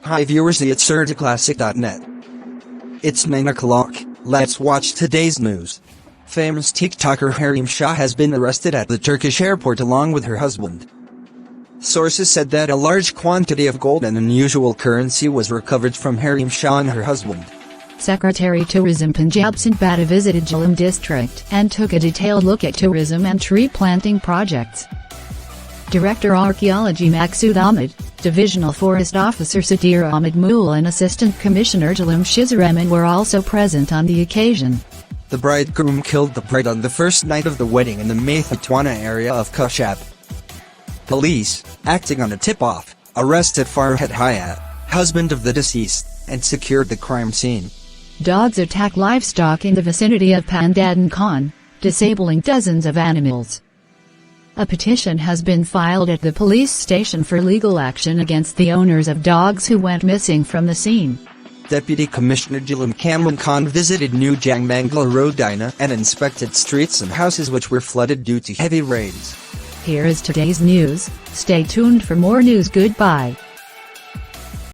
Hi viewers, it's urdclassic.net. It's 9 o'clock, let's watch today's news. Famous Tik Tokar Hareem Shah has been arrested at the Turkish airport along with her husband. Sources said that a large quantity of gold and unusual currency was recovered from Hareem Shah and her husband. Secretary Tourism Punjab Ehsan Bhatta visited Jhelum district and took a detailed look at tourism and tree planting projects. Director Archeology Maqsood Ahmed, Divisional Forest Officer Sudhir and Assistant Commissioner Jhelum Kamran were also present on the occasion. The bridegroom killed the bride on the first night of the wedding in the Matha Twana area of Khushab. Police, acting on a tip-off, arrested Farhat Hayat, husband of the deceased, and secured the crime scene. Dogs attack livestock in the vicinity of Patwana Khan, disabling dozens of animals. A petition has been filed at the police station for legal action against the owners of dogs who went missing from the scene. Deputy Commissioner Jhelum Kamran Khan visited new Jhang Mangla Road Dina and inspected streets and houses which were flooded due to heavy rains. Here is today's news. Stay tuned for more news. Goodbye.